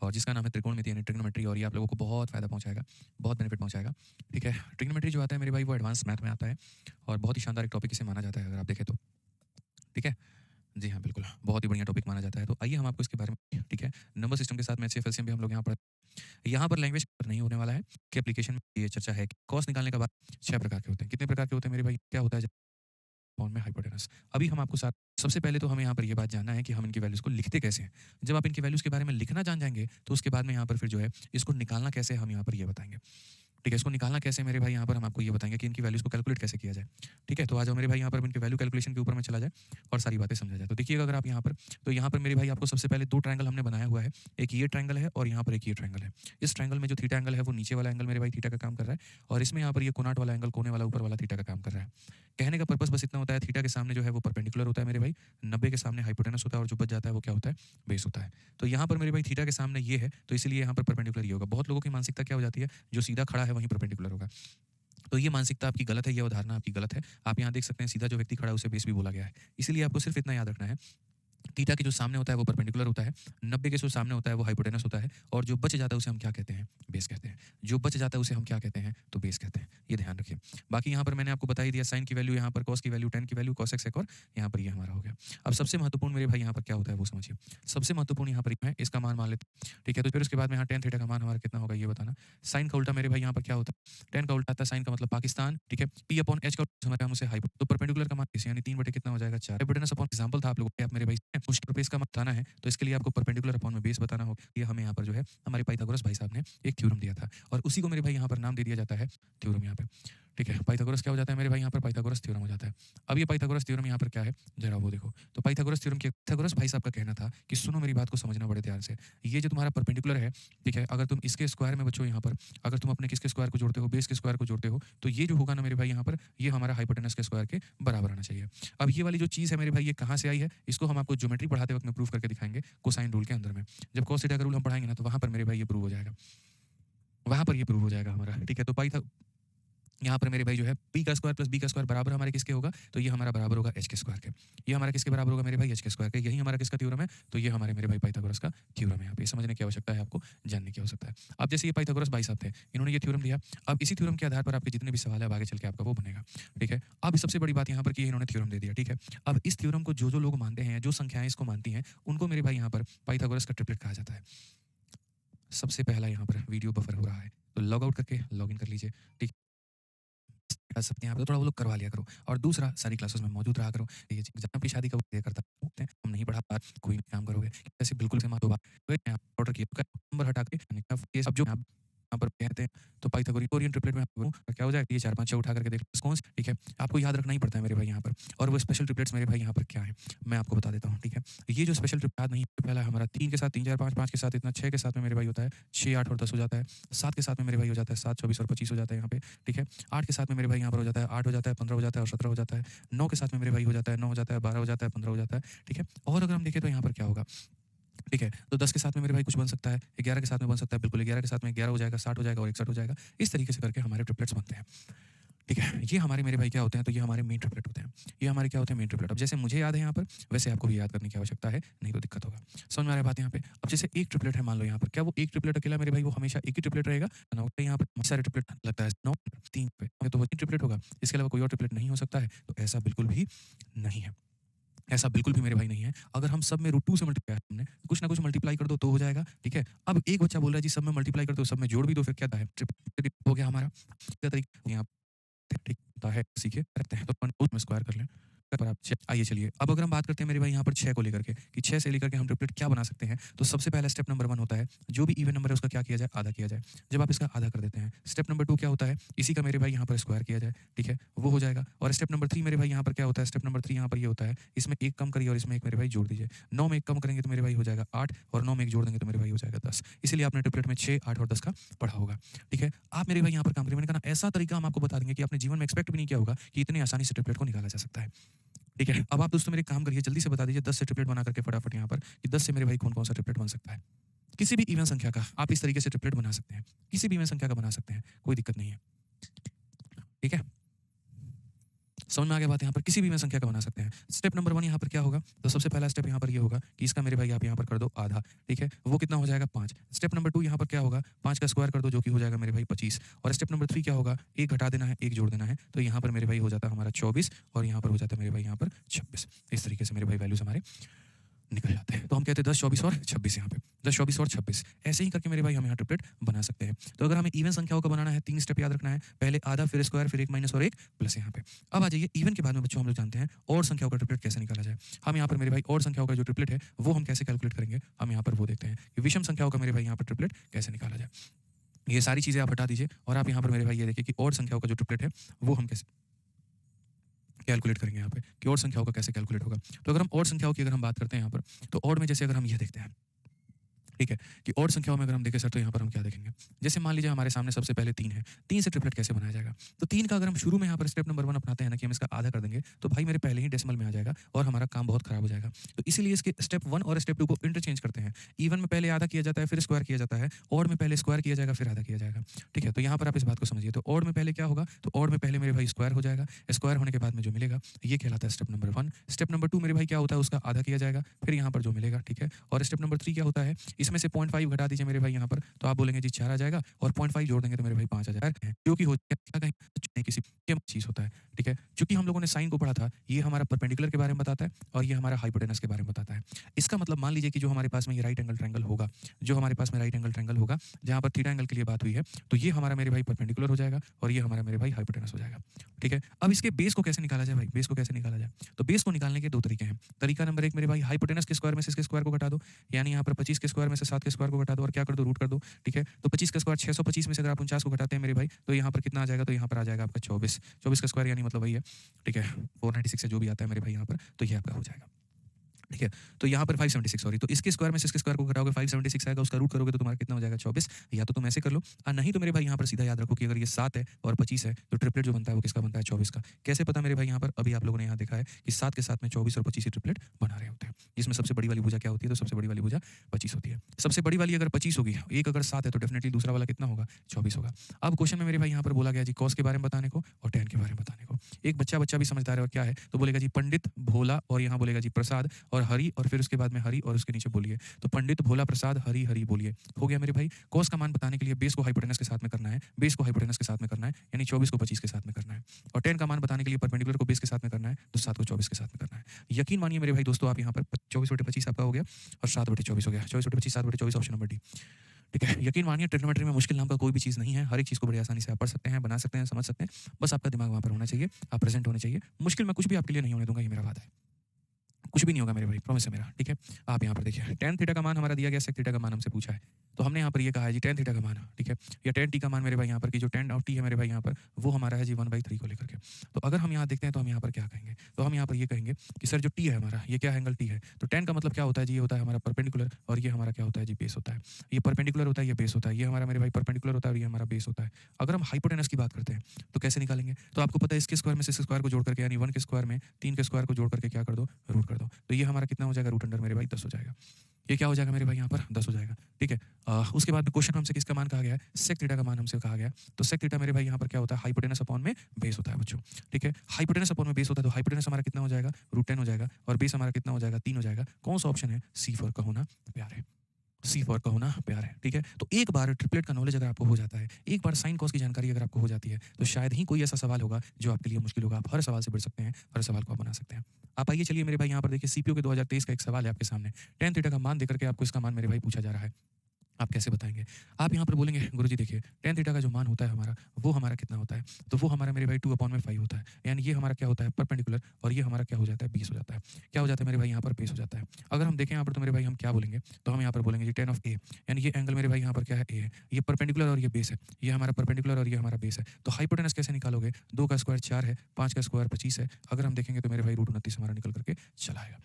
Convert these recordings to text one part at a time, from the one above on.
और जिसका नाम है त्रिकोणमिति यानी ट्रिग्नोमेट्री, और ये आप लोगों को बहुत फ़ायदा पहुँचाएगा, बहुत बेनिफिट पहुँचाएगा। ठीक है, ट्रिग्नोमेट्री जो आता है मेरे भाई वो एडवांस मैथ में आता है और बहुत ही शानदार एक टॉपिक इसे माना जाता है अगर आप देखें तो। ठीक है? जी हाँ, बिल्कुल, बहुत ही बढ़िया टॉपिक माना जाता है। तो आइए हम आपको इसके बारे में, ठीक है, नंबर सिस्टम के साथ में एचसीएफ एलसीएम भी हम लोग यहाँ पर लैंग्वेज नहीं होने वाला है कि एप्लीकेशन में ये चर्चा है कि कॉस निकालने के बाद 6 प्रकार के होते हैं। कितने प्रकार के होते हैं मेरे भाई? क्या होता है फॉर्म में हाइपोटेनस। अभी हम आपको साथ सबसे पहले तो हमें यहाँ पर ये बात जानना है कि हम इनकी वैल्यूज़ को लिखते कैसे हैं। जब आप इनकी वैल्यूज़ के बारे में लिखना जान जाएँगे, तो उसके बाद में यहाँ पर फिर जो है इसको निकालना कैसे हम यहाँ पर ये बताएँगे। ठीक है, इसको निकालना कैसे मेरे भाई यहाँ पर हम आपको ये बताएँगे कि इनकी वैल्यूज़ को कैलकुलेट कैसे किया जाए। ठीक है, तो आ जाओ मेरे भाई यहाँ पर इनकी वैल्यू कैलकुलेशन के ऊपर में चला जाए और सारी बातें समझा जाए। तो देखिएगा अगर आप यहाँ पर, तो यहाँ पर मेरे भाई आपको सबसे पहले 2 ट्रायंगल हमने बनाया हुआ है। एक ये ट्रायंगल है और यहाँ पर एक ये ट्रायंगल है। इस ट्रायंगल में जो थीटा एंगल है वो नीचे वाला एंगल मेरे भाई थीटा का काम कर रहा है और इसमें यहाँ पर ये कोनाट वाला एंगल कोने वाला ऊपर वाला थीटा का काम कर रहा है। कहने का पर्पस बस इतना होता है, थीटा के सामने जो है वो परपेंडिकुलर होता है मेरे भाई, 90 के सामने हाइपोटेनस होता है और जो बच जाता है वो क्या होता है? बेस होता है। तो यहाँ पर मेरे भाई थीटा के सामने ये है, तो इसीलिए यहाँ पर परपेंडिकुलर ये होगा। बहुत लोगों की मानसिकता क्या हो जाती है, जो सीधा खड़ा है वहीं परपेंडिकुलर होगा। तो ये मानसिकता आपकी गलत है, ये अवधारणा आपकी गलत है। आप यहाँ देख सकते हैं सीधा जो व्यक्ति खड़ा है उसे बेस भी बोला गया है। इसीलिए आपको सिर्फ इतना याद रखना है, थीटा के जो सामने होता है वो परपेंडिकुलर होता है, 90 के जो सामने होता है वो हाइपोटेनस होता है और जो बच जाता है उसे हम क्या कहते हैं? बेस कहते हैं। जो बच जाता है उसे हम क्या कहते हैं? तो बेस कहते हैं। ये ध्यान रखिए। बाकी यहाँ पर मैंने आपको बता ही दिया, साइन की वैल्यू यहाँ पर, कॉस की वैल्यू, tan की वैल्यू, cos x एक और यहाँ पर ये हमारा हो गया। अब सबसे महत्वपूर्ण मेरे भाई यहाँ पर क्या होता है वो समझिए। सबसे महत्वपूर्ण यहाँ पर ये है, इसका मान मान लेते हैं। ठीक है, तो फिर उसके बाद में यहाँ tan थीटा का मान हमारा कितना होगा ये बताना। साइन का उल्टा मेरे भाई यहाँ पर क्या होता है? tan का उल्टा आता है साइन का मतलब पाकिस्तान। ठीक है, p/h का हमारे हम उसे हाइपो, तो परपेंडिकुलर का मान किसी यानी 3 बटे कितना हो जाएगा? 4। हाइपोटेनस अपॉन एग्जांपल था आप लोगों के, आप मेरे भाई मुश्किल पे इसका बताना है तो इसके लिए आपको परपेंडिकुलर अपॉन में बेस बताना होगा। ये हमें यहाँ पर जो है हमारे पाइथागोरस भाई साहब ने एक थ्योरम दिया था और उसी को मेरे भाई यहाँ पर नाम दे दिया जाता है थ्योरम यहाँ पे। ठीक है, पाइथागोरस क्या हो जाता है मेरे भाई यहाँ पर? पाइथागोरस थ्योरम हो जाता है। अब ये पाइथागोरस थ्योरम यहाँ पर क्या है जरा वो देखो। तो पाइथागोरस थ्योरम के पाइथागोरस भाई साहब का कहना था कि सुनो मेरी बात को समझना बड़े ध्यान से, ये जो तुम्हारा परपेंडिकुलर है, ठीक है, अगर तुम इसके स्क्वायर में बचो यहाँ पर, अगर तुम अपने किसके स्क्वायर को जोड़ते हो? बेस के स्क्वायर को जोड़ते हो, तो ये जो होगा ना मेरे भाई यहाँ पर, ये हमारा हाइपोटेनस के स्क्वायर के बराबर आना चाहिए। अब ये वाली जो चीज़ है मेरे भाई ये कहाँ से आई है, इसको हम आपको ज्योमेट्री पढ़ाते वक्त में प्रूव करके दिखाएंगे कोसाइन रूल के अंदर में। जब cos थीटा का रूल हम पढ़ाएंगे ना तो वहाँ पर मेरे भाई ये प्रूव हो जाएगा, वहाँ पर ये प्रूव हो जाएगा हमारा। ठीक है, तो पाई था यहाँ पर मेरे भाई जो है p का स्क्वायर प्लस b का स्क्वायर बराबर हमारे किसके होगा? तो ये हमारा बराबर होगा h के स्क्वायर के। ये हमारा किसके बराबर होगा मेरे भाई? h के स्क्वायर के। यही हमारा किसका थ्योरम है? तो ये हमारे मेरे भाई पाइथागोरस का थ्योरम है। यहाँ पे समझने की आवश्यकता है, आपको जानने की आवश्यकता है। अब जैसे ये पाइथागोरस भाई साहब थे, इन्होंने ये थ्योरम दिया। अब इसी थ्योरम के आधार पर आपके जितने भी सवाल है अब आगे चल के आपका वो बनेगा। ठीक है, अब सबसे बड़ी बात यहाँ पर कि इन्होंने थ्योरम दे दिया। ठीक है, अब इस थ्योरम को जो लोग मानते हैं, जो संख्याएं इसको मानती हैं, उनको मेरे भाई यहाँ पर पाइथागोरस का ट्रिपलेट कहा जाता है। सबसे पहला यहाँ पर वीडियो बफर हो रहा है तो लॉग आउट करके लॉग इन कर लीजिए। ठीक कर सकते हैं आप, तो थोड़ा वो लोग करवा लिया करो और दूसरा सारी क्लासेस में मौजूद रहा करो। ये चीज़ जब आपकी शादी का ये करता है, हम नहीं पढ़ा पा कोई नहीं काम करोगे, ऐसे बिल्कुल से दो बात ऑर्डर किया नंबर हटा के ये सब जो आप यहाँ पर कहते हैं, तो पाइथागोरियन ट्रिपलेट में आपको क्या हो जाएगा? ये 4-5 6 उठा करके देख लो कौन सी, ठीक है, आपको याद रखना ही पड़ता है मेरे भाई यहाँ पर। और वो स्पेशल ट्रिपलेट्स मेरे भाई यहाँ पर क्या है मैं आपको बता देता हूँ। ठीक है, ये जो स्पेशल ट्रिपलेट याद नहीं है, पहला हमारा 3 के साथ 3 4 5 5 के साथ इतना, 6 के साथ में मेरे भाई होता है 6 8 और 10 हो जाता है, 7 के साथ में मेरे भाई हो जाता है 7 24 और 25 हो जाता है यहाँ पे। ठीक है, 8 के साथ में मेरे भाई यहाँ पर हो जाता है 8 हो जाता है, 15 हो जाता है और 17 हो जाता है। 9 के साथ में मेरे भाई हो जाता है 9 हो जाता है, 12 हो जाता है, 15 हो जाता है। ठीक है, और अगर हम देखें तो यहाँ पर क्या होगा? ठीक है, तो 10 के साथ में मेरे भाई कुछ बन सकता है, 11 के साथ में बन सकता है, बिल्कुल 11 के साथ में 11 हो जाएगा, 60 हो जाएगा और 61 हो जाएगा। इस तरीके से करके हमारे ट्रिपलेट्स बनते हैं। ठीक है, ये हमारे मेरे भाई क्या होते हैं? तो ये हमारे मेन ट्रिपलेट होते हैं। ये हमारे क्या होते हैं? Main triplet. अब जैसे मुझे याद है यहाँ पर, वैसे आपको भी याद करने की आवश्यकता है, नहीं तो दिक्कत होगा। समझ में आ रहा है बात यहाँ पे? अब जैसे एक ट्रिपलेट है मान लो यहाँ पर, क्या वो एक ट्रिपलेट अकेला मेरे भाई वो हमेशा एक ही ट्रिपलेट रहेगा? ना, यहाँ पर बहुत सारे ट्रिपलेट लगता है 9 3 पे, तो वो ट्रिपलेट होगा, इसके अलावा कोई और ट्रिपलेट नहीं हो सकता है? तो ऐसा बिल्कुल भी नहीं है। ऐसा बिल्कुल भी मेरे भाई नहीं है। अगर हम सब में √2 से मल्टीप्लाई हमने कुछ ना कुछ मल्टीप्लाई कर दो तो हो जाएगा। ठीक है, अब एक बच्चा बोल रहा है जी सब में मल्टीप्लाई कर दो, सब में जोड़ भी दो, फिर क्या है? ट्रिपल हो गया हमारा। क्या तरीका यहाँ ठीक होता है, सीखिए करते हैं तो अपन में स्क्वायर कर लें पर आप आइए चलिए। अब अगर हम बात करते हैं मेरे भाई यहाँ पर 6 को लेकर के कि 6 से लेकर के हम ट्रिपलेट क्या बना सकते हैं, तो सबसे पहला स्टेप नंबर 1 होता है जो भी इवन नंबर है उसका क्या किया जाए? आधा किया जाए। जब आप इसका आधा कर देते हैं, स्टेप नंबर 2 क्या होता है? इसी का मेरे भाई यहाँ पर स्क्वायर किया जाए। ठीक है, वो हो जाएगा। और स्टेप नंबर 3 मेरे भाई यहाँ पर क्या होता है? स्टेप नंबर 3 यहाँ पर ये होता है, इसमें एक कम करिए और इसमें एक मेरे भाई जोड़ दीजिए। 9 में एक कम करेंगे तो मेरे भाई हो जाएगा 8 और 9 में एक जोड़ देंगे तो मेरे भाई हो जाएगा 10। इसलिए आपने ट्रिपलेट में 6 8 और 10 का पढ़ा होगा। ठीक है, आप मेरे भाई यहाँ पर काम करिए, मैंने कहा ऐसा तरीका हम आपको बता देंगे कि आपने जीवन में एक्सपेक्ट भी नहीं किया होगा कि इतनी आसानी से ट्रिपलेट को निकाला जा सकता है। ठीक है, अब आप दोस्तों मेरे काम करिए, जल्दी से बता दीजिए 10 से ट्रिपलेट बना करके फटाफट यहाँ पर कि 10 से मेरे भाई कौन-कौन सा ट्रिपलेट बन सकता है। किसी भी इवन संख्या का आप इस तरीके से ट्रिपलेट बना सकते हैं, किसी भी इवन संख्या का बना सकते हैं, कोई दिक्कत नहीं है। ठीक है, समझ में आ गया बात यहाँ पर? किसी भी में संख्या का बना सकते हैं। स्टेप नंबर 1 यहाँ पर क्या होगा? तो सबसे पहला स्टेप यहाँ पर ये होगा कि इसका मेरे भाई आप यहाँ पर कर दो आधा, ठीक है? वो कितना हो जाएगा 5। स्टेप नंबर 2 यहाँ पर क्या होगा? 5 का स्क्वायर कर दो जो कि हो जाएगा मेरे भाई 25 और स्टेप नंबर 3 क्या होगा? 1 घटा देना है, 1 जोड़ देना है। तो यहाँ पर मेरे भाई हो जाता है हमारा 24 और यहाँ पर हो जाता है मेरे भाई यहाँ पर 26। इस तरीके से मेरे भाई वैल्यूज़ हमारे निकल जाते हैं। तो हम कहते हैं 10, 24 और 26 यहाँ पे 10, 24 और 26 ऐसे ही करके मेरे भाई हम यहाँ ट्रिपलेट बना सकते हैं। तो अगर हमें इवन संख्याओं का बनाना है 3 स्टेप याद रखना है, पहले आधा फिर स्क्वायर फिर 1 माइनस और 1 प्लस यहाँ पे। अब आ जाइए इवन के बाद में बच्चों हम लोग जानते हैं और संख्याओं का ट्रिपलेट कैसे निकाला जाए। हम यहाँ पर मेरे भाई और संख्याओं का जो ट्रिपलेट है वो हम कैसे कैलकुलेट करेंगे, हम यहाँ पर वो देखते हैं कि विषम संख्याओं का मेरे भाई यहाँ पर ट्रिपलेट कैसे निकाला जाए। ये सारी चीज़ें आप हटा दीजिए और आप यहाँ पर मेरे भाई ये देखिए कि और संख्याओं का जो ट्रिपलेट है वो हम कैसे कैलकुलेट करेंगे यहाँ पे कि और संख्याओं का कैसे कैलकुलेट होगा। तो अगर हम और संख्याओं की अगर हम बात करते हैं यहाँ पर, तो और में जैसे अगर हम ये देखते हैं, ठीक है, कि और संख्याओं में अगर हम देखें सर तो यहाँ पर हम क्या देखेंगे, जैसे मान लीजिए हमारे सामने सबसे पहले 3 है, 3 से ट्रिपलेट कैसे बनाया जाएगा। तो 3 का अगर हम शुरू में यहाँ पर स्टेप नंबर 1 अपनाते हैं ना कि हम इसका आधा कर देंगे, तो भाई मेरे पहले ही डेसिमल में आ जाएगा और हमारा काम बहुत खराब हो जाएगा। तो इसीलिए इसके स्टेप 1 और स्टेप 2 को इंटरचेंज करते हैं। इवन में पहले आधा किया जाता है फिर स्क्वायर किया जाता है, ऑड में पहले स्क्वायर किया जाएगा फिर आधा किया जाएगा, ठीक है। तो यहाँ पर आप इस बात को समझिए। तो ऑड में पहले क्या होगा, तो ऑड में पहले मेरे भाई स्क्वायर हो जाएगा, स्क्वायर होने के बाद में जो मिलेगा ये कहलाता है स्टेप नंबर 1। स्टेप नंबर 2 मेरे भाई क्या होता है, उसका आधा किया जाएगा फिर यहाँ पर जो मिलेगा, ठीक है। और स्टेप नंबर 3 क्या होता है, इसमें से 0.5 घटा दीजिए मेरे भाई यहाँ पर, तो आप बोलेंगे जी 4 आ जाएगा और 0.5 जोड़ देंगे तो मेरे भाई 5 आ जाएगा, जो कि होता है कहीं किसी चीज़ होता है, ठीक है। चूंकि हम लोगों ने साइन को पढ़ा था, ये हमारा परपेंडिकुलर के बारे में बताता है और ये हमारा हाइपोटेनस के बारे में बताता है। इसका मतलब मान लीजिए कि जो हमारे पास में ये राइट एंगल ट्रायंगल होगा, जो हमारे पास में राइट एंगल ट्रायंगल होगा जहाँ पर थीटा एंगल के लिए बात हुई है, तो ये हमारा मेरे भाई परपेंडिकुलर हो जाएगा और ये हमारा मेरे भाई हाइपोटेनस हो जाएगा, ठीक है। अब इसके बेस को कैसे निकाला जाए भाई, बेस को कैसे निकाला जाए, तो बेस को निकालने के 2 तरीके हैं। तरीका नंबर 1 मेरे भाई हाइपोटेनस के स्क्वायर में से इसके स्क्वायर को घटा दो, यानी यहाँ पर 25 के स्क्वायर में से 7 के स्क्वायर को घटा दो और क्या कर दो, रूट कर दो, ठीक है। तो 25 का स्क्वायर 625 में से अगर आप 49 को घटाते हैं मेरे भाई, तो यहाँ पर कितना आ जाएगा, तो यहाँ पर आ जाएगा आपका 24। 24 का स्क्वायर यानी मतलब वही है, ठीक है, 496 से जो भी आता है मेरे भाई यहाँ पर, तो ये आपका हो जाएगा, ठीक है। तो यहाँ पर 576 सॉरी, तो इसके स्क्वायर में से इसके स्क्वायर को घटाओगे 576 आएगा, उसका रूट करोगे तो तुम्हारा कितना हो जाएगा 24। या तो तुम ऐसे कर लो, नहीं तो मेरे भाई यहाँ पर सीधा याद रखो कि अगर ये 7 है और 25 है तो ट्रिपलेट जो बनता है वो किसका बनता है, 24 का। कैसे पता मेरे भाई यहाँ पर, अभी आप लोगों ने यहाँ देखा है कि 7 के साथ में 24 और 25 ही ट्रिपलेट बना रहे होते हैं, जिसमें सबसे बड़ी वाली भुजा क्या होती है, तो सबसे बड़ी वाली भुजा 25 होती है। सबसे बड़ी वाली अगर 25 होगी, एक अगर 7 है तो डेफिनेटली दूसरा वाला कितना होगा, 24 होगा। अब क्वेश्चन में मेरे भाई यहाँ पर बोला गया जी कॉस के बारे में बताने को और टेन के बारे में बताने को। एक बच्चा बच्चा भी समझदार है और क्या है, तो बोलेगा जी पंडित भोला और यहाँ बोलेगा जी प्रसाद और हरि और फिर उसके बाद में हरि और उसके नीचे बोलिए, तो पंडित भोला प्रसाद हरि हरि बोलिए, हो गया मेरे भाई। कॉस का मान बताने के लिए बेस को हाइपोटेनस के साथ में करना है, बेस को हाइपोटेनस के साथ में करना है, यानी 24 को 25 के साथ में करना है। और टेन का मान बताने के लिए परपेंडिकुलर को बेस के साथ में करना है, तो 7 को 24 के साथ में करना है। यकीन मानिए मेरे भाई दोस्तों, आप यहाँ पर 24/25 आपका हो गया और 7/24 हो गया, 24/25 7/24 ऑप्शन नंबर डी, ठीक है। यकीन मानिए ट्रिग्नोमेट्री में मुश्किल नाम का कोई भी चीज़ नहीं है, हर एक चीज़ को बड़ी आसानी से आप पढ़ सकते हैं, बना सकते हैं, समझ सकते हैं। बस आपका दिमाग वहाँ पर होना चाहिए, आप प्रेजेंट होने चाहिए। मुश्किल में कुछ भी आपके लिए नहीं होने दूंगा, ये मेरा वादा है। कुछ भी नहीं होगा मेरे भाई, प्रॉमिस है मेरा, ठीक है। आप यहाँ पर देखिए tan थीटा का मान हमारा दिया गया, sec थीटा का मान हमसे पूछा है, तो हमने यहाँ पर ये कहा है जी tan थीटा का मान, ठीक है, या tan t का मान मेरे भाई यहाँ पर की जो tan ऑफ t है मेरे भाई यहाँ पर, वो हमारा है जी 1/3 को लेकर के। तो अगर हम यहाँ देखते हैं तो हम यहाँ पर क्या कहेंगे, तो हम यहाँ पर ये कहेंगे कि सर जो t है हमारा, ये क्या एंगल t है, तो tan का मतलब क्या होता है जी, ये होता है हमारा परपेंडिकुलर और ये हमारा क्या होता है जी, बेस होता है। ये परपेंडिकुलर होता है, ये बेस होता है, ये हमारा मेरे भाई परपेंडिकुलर होता है और ये हमारा बेस होता है। अगर हम हाइपोटेनस की बात करते हैं तो कैसे निकालेंगे, तो आपको पता है इसके स्क्वायर में से इसके स्क्वायर को जोड़ करके, यानी 1 के स्क्वायर में 3 के स्क्वायर को जोड़ करके क्या कर दो, रूट कर दो, तो ये हमारा कितना हो जाएगा, रूट अंडर मेरे भाई 10 हो जाएगा। ये क्या हो जाएगा मेरे भाई यहाँ पर 10 हो जाएगा, ठीक है। उसके बाद में क्वेश्चन हमसे किसका मान कहा गया है, सेक थीटा का मान हमसे कहा गया। तो सेक थीटा मेरे भाई यहाँ पर क्या होता है, हाइपोटेनस अपॉन में बेस होता है बच्चों, ठीक है। हाइपोटेनस अपॉन में बेस होता है, तो हाइपोटेनस हमारा कितना हो जाएगा, √10 हो जाएगा और बेस हमारा कितना हो जाएगा, 3 हो जाएगा। कौन सा ऑप्शन है, सी फॉर कहो ना प्यार है, सी फॉर कहो ना प्यार है, ठीक है। तो एक बार ट्रिपलेट का नॉलेज अगर आपको हो जाता है, एक बार साइन कॉस की जानकारी अगर आपको हो जाती है, तो शायद ही कोई ऐसा सवाल होगा जो आपके लिए मुश्किल होगा। आप हर सवाल से बढ़ सकते हैं, हर सवाल को आप बना सकते हैं। आप आइए चलिए मेरे भाई यहाँ पर देखिए, सीपीओ के 2023 का एक सवाल है आपके सामने। tan थीटा का मान देकर के आपको इसका मान मेरे भाई पूछा जा रहा है, आप कैसे बताएंगे। आप यहाँ पर बोलेंगे गुरुजी देखिए tan थीटा का जो मान होता है हमारा, वो हमारा कितना होता है, तो वो हमारा मेरे भाई 2/5 होता है, यानी ये हमारा क्या होता है, परपेंडिकुलर और ये हमारा क्या हो जाता है, बेस हो जाता है। क्या हो जाता है मेरे भाई यहाँ पर, बेस हो जाता है। अगर हम देखें यहाँ पर तो मेरे भाई हम क्या बोलेंगे, तो हम यहाँ पर बोलेंगे जी tan ऑफ a, यानी ये एंगल मेरे भाई यहाँ पर क्या है, a है, ये परपेंडिकुलर और ये बेस है, ये हमारा परपेंडिकुलर और ये हमारा बेस है। तो हाइपोटेनस कैसे निकालोगे, 2 का स्क्वायर 4 है, 5 का स्क्वायर 25 है, अगर हम देखेंगे तो मेरे भाई √29 हमारा निकल करके चला आएगा।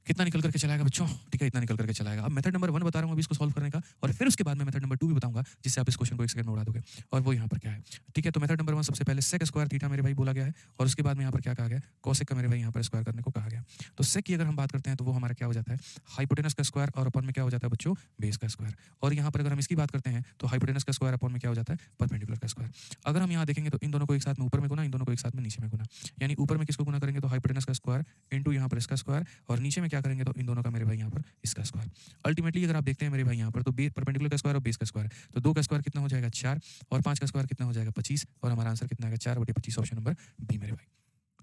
कितना निकल करके चला आएगा बच्चों? ठीक है, इतना निकल करके चला आएगा। अब मेथड नंबर 1 बता रहा हूँ अभी इसको सॉल्व करने का, और फिर उसके बाद मैं मेथड नंबर 2 भी बताऊँगा, जिससे आप इस क्वेश्चन को 1 सेकंड में उड़ा दोगे। और वो यहाँ पर क्या है? ठीक है, तो मेथड नंबर 1 सबसे पहले सेक स्क्वायर थीटा मेरे भाई बोला गया है, और उसके बाद में यहाँ पर क्या कहा गया है? कोसेक का मेरे भाई यहाँ पर स्क्वायर करने को कहा गया। तो सेक की अगर हम बात करते हैं तो वो हमारा क्या हो जाता है? हाइपोटेनस का स्क्वायर, और अपन में क्या हो जाता है बच्चों? बेस का स्क्वायर। और यहाँ पर अगर हम इसकी बात करते हैं तो हाइपोटेनस का स्क्वायर अपन में क्या हो जाता है? परपेंडिकुलर का स्क्वायर। अगर हम यहाँ देखेंगे तो इन दोनों को एक साथ में ऊपर में गुना, इन दोनों को एक साथ में नीचे में गुना। यानी ऊपर में किसको गुना करेंगे तो हाइपोटेनस का स्क्वायर इंटू यहाँ पर इसका स्क्वायर, और नीचे में क्या करेंगे तो इन दोनों का मेरे भाई यहाँ पर इसका स्क्वायर। अल्टीमेटली अगर आप देखते हैं मेरे भाई यहाँ पर तो परपेंडिकुलर का स्क्वायर और बेस का स्क्वायर, तो 2 का स्क्वायर कितना हो जाएगा? 4, और 5 का स्क्वायर कितना हो जाएगा? 25, और हमारा आंसर कितना आएगा? 4/25, ऑप्शन नंबर बी मेरे भाई।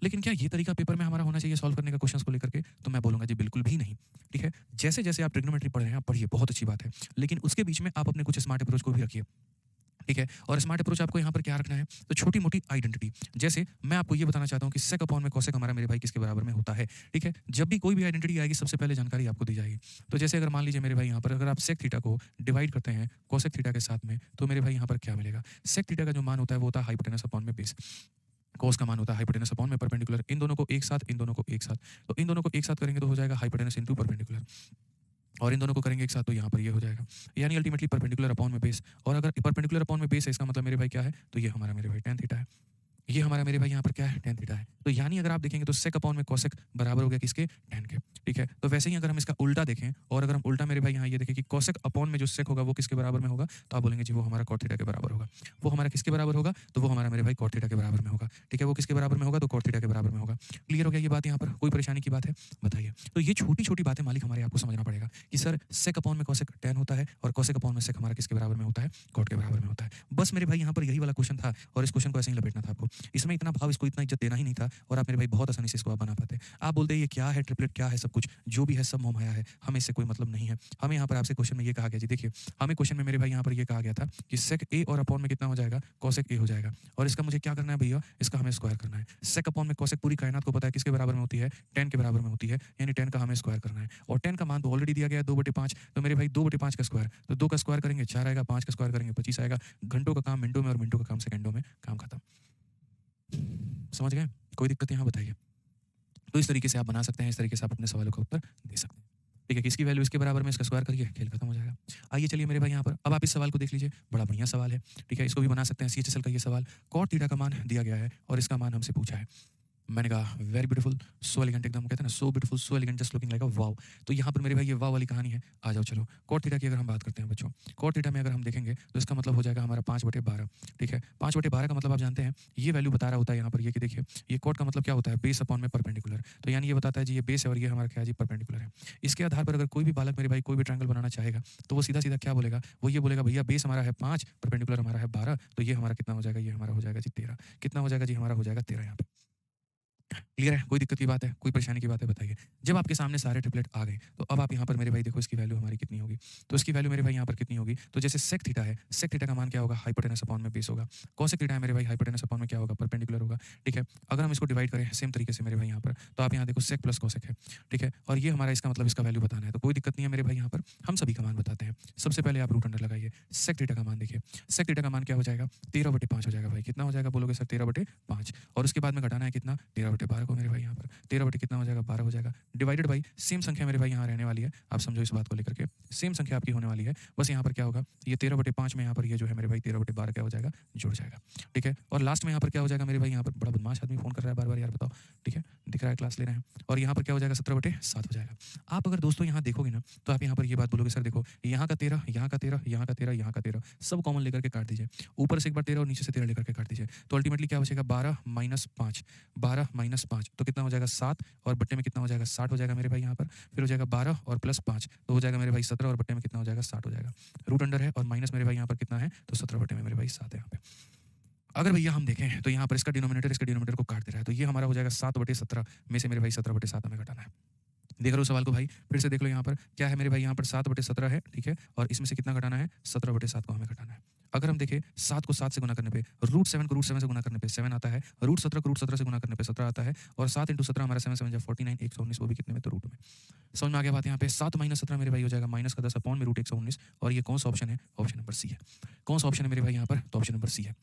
लेकिन क्या ये तरीका पेपर में हमारा होना चाहिए सॉल्व करने का क्वेश्चंस को लेकर के? तो मैं बोलूँगा जी बिल्कुल भी नहीं। ठीक है? जैसे-जैसे आप ट्रिग्नोमेट्री पढ़ रहे हैं, आप पढ़िए, बहुत अच्छी बात है। लेकिन उसके बीच में आप अपने कुछ स्मार्ट अप्रोच को भी रखिए। ठीक है? और स्मार्ट अप्रोच आपको यहाँ पर क्या रखना है? तो छोटी-मोटी आइडेंटिटी। जैसे मैं आपको ये बताना चाहता हूँ कि सेक अपॉन में कोसेक हमारा मेरे भाई किसके बराबर में होता है? ठीक है? जब भी कोई भी आइडेंटिटी आएगी सबसे पहले जानकारी आपको दी जाएगी। तो जैसे अगर मान लीजिए मेरे भाई यहाँ पर अगर आप सेक थीटा को डिवाइड करते हैं कोसेक थीटा के साथ में, तो मेरे भाई यहाँ पर क्या मिलेगा? सेक थीटा का जो मान होता है वो होता है हाइपोटेनस अपॉन में बेस। कोस का मान होता है हाइपोटेनस अपॉन में परपेंडिकुलर। इन दोनों को एक साथ, इन दोनों को एक साथ। तो इन दोनों को एक साथ करेंगे तो हो जाएगा हाइपोटेनस इंटू परपेंडिकुलर, और इन दोनों को करेंगे एक साथ तो यहाँ पर ये हो जाएगा। यानी अल्टीमेटली परपेंडिकुलर अपॉन में बेस, और अगर परपेंडिकुलर अपॉन में बेस है इसका मतलब मेरे भाई क्या है? तो ये हमारा मेरे भाई tan थीटा है। ये हमारा मेरे भाई यहाँ पर क्या है? tan थीटा है। तो यानी अगर आप देखेंगे तो सेक अपॉन में कोसेक बराबर हो गया किसके? tan के। ठीक है? तो वैसे ही अगर हम इसका उल्टा देखें, और अगर हम उल्टा मेरे भाई यहाँ ये देखें कि कोसेक अपॉन में जो सेक होगा वो किसके बराबर में होगा? तो आप बोलेंगे जी वो हमारा cot थीटा के बराबर होगा। वो हमारा किसके बराबर होगा? तो वो हमारा मेरे भाई cot थीटा के बराबर में होगा। ठीक है? वो किसके बराबर में होगा? तो cot थीटा के बराबर में होगा। क्लियर हो गया ये बात यहाँ पर? कोई परेशानी की बात है? बताइए। तो ये छोटी-छोटी बातें मालिक हमारे आपको समझना पड़ेगा कि सर सेक अपॉन में कोसेक tan होता है, और कोसेक अपॉन में सेक हमारा किसके बराबर में होता है? cot के बराबर में होता है। बस मेरे भाई यहाँ पर यही वाला क्वेश्चन था, और इस क्वेश्चन को ऐसे ही लपेटना था आपको। इसमें इतना भाव, इसको इतना इज्जत देना ही नहीं था, और आप मेरे भाई बहुत आसानी से इसको आप बना पाते। आप बोलते हैं ये क्या है ट्रिपलेट, क्या है सब कुछ, जो भी है सब मोहमाया है, हमें इससे कोई मतलब नहीं है। हमें यहाँ पर आपसे क्वेश्चन में ये कहा गया जी, देखिए हमें क्वेश्चन में मेरे भाई यहाँ पर ये कहा गया था कि सेक ए और अपॉन में कितना हो जाएगा? कोसेक ए हो जाएगा, और इसका मुझे क्या करना है भैया? इसका हमें स्क्वायर करना है। सेक अपॉन में कोसेक पूरी कायनात को पता है किसके बराबर में होती है? tan के बराबर में होती है, यानी tan का हमें स्क्वायर करना है, और tan का मान तो ऑलरेडी दिया गया है 2/5। तो मेरे भाई 2/5 का स्क्वायर, तो 2 का स्क्वायर करेंगे 4 आएगा, 5 का स्क्वायर करेंगे 25 आएगा। घंटों का काम मिनटों में, और मिनटों का काम सेकंडों में, काम खत्म। समझ गए? कोई दिक्कत यहाँ बताइए? तो इस तरीके से आप बना सकते हैं, इस तरीके से आप अपने सवालों का उत्तर दे सकते हैं। ठीक है? किसकी वैल्यू इसके बराबर में, इसका स्क्वायर करिए, खेल खत्म हो जाएगा। आइए चलिए मेरे भाई यहाँ पर अब आप इस सवाल को देख लीजिए, बड़ा बढ़िया सवाल है। ठीक है? इसको भी बना सकते हैं, सीएचएसएल का ये सवाल। cot थीटा का मान दिया गया है, और इसका मान हमसे पूछा है। मैंने कहा वेरी ब्यूटीफुल, सो एलिगेंट, एकदम कहते हैं ना so beautiful, so elegant, just looking like a wow. तो यहाँ पर मेरे भाई ये वाव वाली कहानी है। आ जाओ चलो, cot थीटा की अगर हम बात करते हैं बच्चों, cot थीटा में अगर हम देखेंगे तो इसका मतलब हो जाएगा हमारा 5/12। ठीक है? 5/12 का मतलब आप जानते हैं, ये वैल्यू बता रहा होता है यहाँ पर ये कि देखिए ये cot का मतलब क्या होता है? बेस अपॉन में परपेंडिकुलर। तो यानी ये बताता है जी ये बेस है और ये हमारा क्या है जी? परपेंडिकुलर है। इसके आधार पर अगर कोई भी बालक मेरे भाई कोई भी ट्रायंगल बनाना चाहेगा तो वो सीधा-सीधा क्या बोलेगा? वो ये बोलेगा भैया बेस हमारा है 5, परपेंडिकुलर हमारा है 12, तो ये हमारा कितना हो जाएगा? ये हमारा हो जाएगा जी 13। कितना हो जाएगा जी? हमारा हो जाएगा 13 यहाँ पे। क्लियर है? कोई दिक्कत की बात है? कोई परेशानी की बात है? बताइए। जब आपके सामने सारे ट्रिपलेट आ गए, तो अब आप यहाँ पर मेरे भाई देखो इसकी वैल्यू हमारी कितनी होगी? तो इसकी वैल्यू मेरे भाई यहाँ पर कितनी होगी? तो जैसे सेक थीटा है, सेक थीटा का मान क्या होगा? हाइपोटेनस अपॉन में बेस होगा। कोसेक थीटा है मेरे भाई, हाइपोटेनस अपॉन में क्या होगा? परपेंडिकुलर होगा। ठीक है? अगर हम इसको डिवाइड करें सेम तरीके से मेरे भाई यहाँ पर, तो आप यहाँ देखो सेक प्लस कोसेक है। ठीक है? और ये हमारा इसका मतलब इसका वैल्यू बताना है, तो कोई दिक्कत नहीं है मेरे भाई यहाँ पर, हम सभी का मान बताते हैं। सबसे पहले आप रूट अंडर लगाइए। सेक थीटा का मान देखिए, सेक थीटा का मान क्या हो जाएगा? 13/5 हो जाएगा भाई। कितना हो जाएगा बोलोगे सर? 13/5, और उसके बाद में घटाना है कितना? 13/12 को मेरे भाई यहाँ पर। 13 बटे कितना हो जाएगा? 12 हो जाएगा, डिवाइडेड बाई सेम संख्या मेरे भाई यहाँ रहने वाली है। आप समझो इस बात को लेकर के, सेम संख्या आपकी होने वाली है। बस यहाँ पर क्या होगा? ये 13/5 में यहाँ पर ये जो है मेरे भाई 13/12 क्या हो जाएगा? जुड़ जाएगा। ठीक है? और लास्ट में यहाँ पर क्या हो जाएगा मेरे भाई यहाँ पर? बड़ा बदमाश आदमी फ़ोन कर रहा है बार-बार, यार बताओ। ठीक है? दिख रहा है क्लास ले रहे हैं। और यहाँ पर क्या हो जाएगा? 17/7 हो जाएगा। आप अगर दोस्तों यहाँ देखोगे ना, तो आप यहाँ पर ये बात बोलोगे सर देखो यहाँ का 13, यहाँ का 13, यहाँ का 13, यहाँ का 13 सब कॉमन लेकर के काट दीजिए। ऊपर से एक बार 13 और नीचे से 13 लेकर के काट दीजिए। तो अल्टीमेटली क्या बचेगा? 12 माइनस 5, 12 माइनस 5 तो कितना हो जाएगा? 7, और बट्टे में कितना हो जाएगा? 60 हो जाएगा मेरे भाई यहाँ पर। फिर हो जाएगा 12 और प्लस 5 तो हो जाएगा मेरे भाई 17, और बट्टे में कितना हो जाएगा? 60 हो जाएगा। रूट अंडर है और माइनस मेरे भाई यहाँ पर कितना है? तो 17 बट्टे में मेरे भाई 7 है यहाँ पे। अगर भैया हम देखें तो यहाँ पर इसका डिनोमिनेटर को काट दे रहा है, तो ये हमारा हो जाएगा 7/17 में से मेरे भाई 17/7 हमें घटाना है। देख रहे हो सवाल को भाई? फिर से देख लो यहाँ पर क्या है मेरे भाई यहाँ पर 7/17 है। ठीक है? और इसमें से कितना घटाना है? 17/7 को हमें घटाना है। अगर हम देखें 7 को 7 से गुना करने पे, रूट 7 को रूट 7 से गुना करने पे 7 आता है, रूट 17 को रूट 17 से गुना करने पे 17 आता है, और 7 इंटू 17 हमारा 7 7 जा 49, 119 वो भी कितने में? तो रूट में। समझ में आ गया बात यहाँ पे? 7 माइनस 17 मेरे भाई हो जाएगा माइनस का 10 अपॉन में रूट 119, और ये कौन सा ऑप्शन है? ऑप्शन नंबर सी है। कौन सा ऑप्शन है मेरे भाई यहाँ पर? तो ऑप्शन नंबर सी है।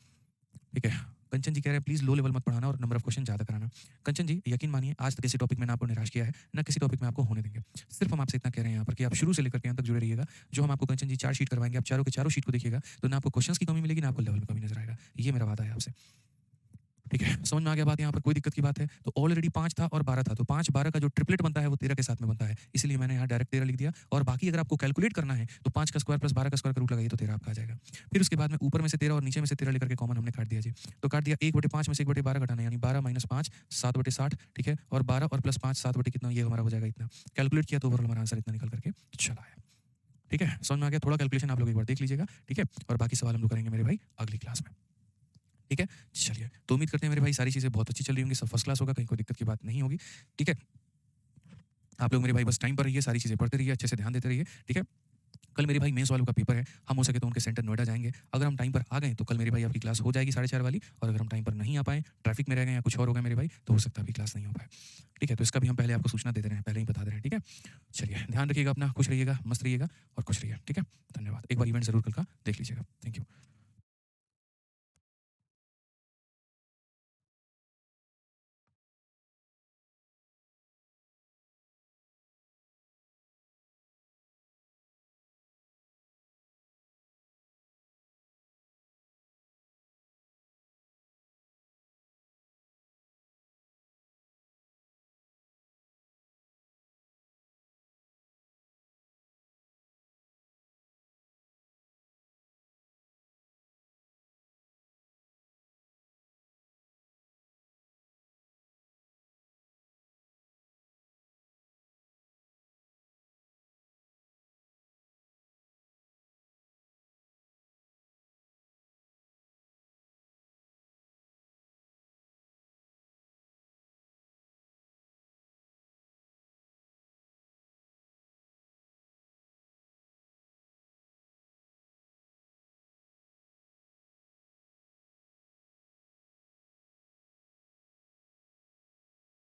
ठीक है? कंचन जी कह रहे हैं प्लीज़ लो लेवल मत पढ़ाना और नंबर ऑफ क्वेश्चन ज़्यादा कराना। कंचन जी यकीन मानिए आज तक किसी टॉपिक में ना आपको निराश किया है, ना किसी टॉपिक में आपको होने देंगे। सिर्फ हम आपसे इतना कह रहे हैं यहाँ पर कि आप शुरू से लेकर के अंत तक जुड़े रहिएगा। जो हम आपको कंचन जी 4 शीट करवाएँगे, आप चारों के चारों शीट को देखिएगा, तो ना आपको क्वेश्चंस की कमी मिलेगी, ना आपको लेवल में कमी नज़र आएगा। ये मेरा वादा है आपसे। ठीक है, समझ में आ गया बात यहाँ पर कोई दिक्कत की बात है? तो ऑलरेडी 5 था और 12 था, तो 5, 12 का जो ट्रिपलेट बनता है वो 13 के साथ में बनता है। इसीलिए मैंने यहाँ डायरेक्ट 13 लिख दिया और बाकी अगर आपको कैलकुलेट करना है, तो 5 का स्क्वायर प्लस 12 का स्क्वायर का रूट लगाइए तो 13 आपका आ जाएगा। फिर उसके बाद में ऊपर में से 13 और नीचे में से 13 लेकर के कॉमन हमने काट दिया जी। तो काट दिया 1/5 में से 1/12 घटाना यानी 12 - 5 7/60 ठीक है? और 12 और प्लस 5 7 बटे कितना ये हमारा हो जाएगा इतना। कैलकुलेट किया तो ओवरऑल हमारा आंसर इतना निकल करके चला आया। ठीक है? समझ में आ गया? थोड़ा कैलकुलेशन आप लोग एक बार देख लीजिएगा, ठीक है? और बाकी सवाल हम लोग करेंगे मेरे भाई अगली क्लास में। ठीक है? चलिए, तो उम्मीद करते हैं मेरे भाई सारी चीज़ें बहुत अच्छी चल रही होंगी, सब फर्स्ट क्लास होगा, कहीं कोई दिक्कत की बात नहीं होगी। ठीक है? आप लोग मेरे भाई बस टाइम पर रहिए, सारी चीज़ें पढ़ते रहिए, अच्छे से ध्यान देते रहिए, ठीक है? कल मेरे भाई मेंस वालों का पेपर है, हम हो सके तो उनके सेंटर नोएडा जाएँगे। अगर हम टाइम पर आ गए, तो कल मेरे भाई आपकी क्लास हो जाएगी 4:30 वाली और अगर हम टाइम पर नहीं आ पाए, ट्रैफिक में रह गए या कुछ और हो गया मेरे भाई, तो हो सकता है अभी क्लास नहीं हो पाए। ठीक है? तो इसका भी हम पहले आपको सूचना दे दे रहे हैं, पहले ही बता दे रहे हैं, ठीक है? चलिए, ध्यान रखिएगा अपना, खुश रहिएगा, मस्त रहिएगा और खुश रहिए, ठीक है? धन्यवाद। एक बार इवेंट ज़रूर कल का देख लीजिएगा। Thank you.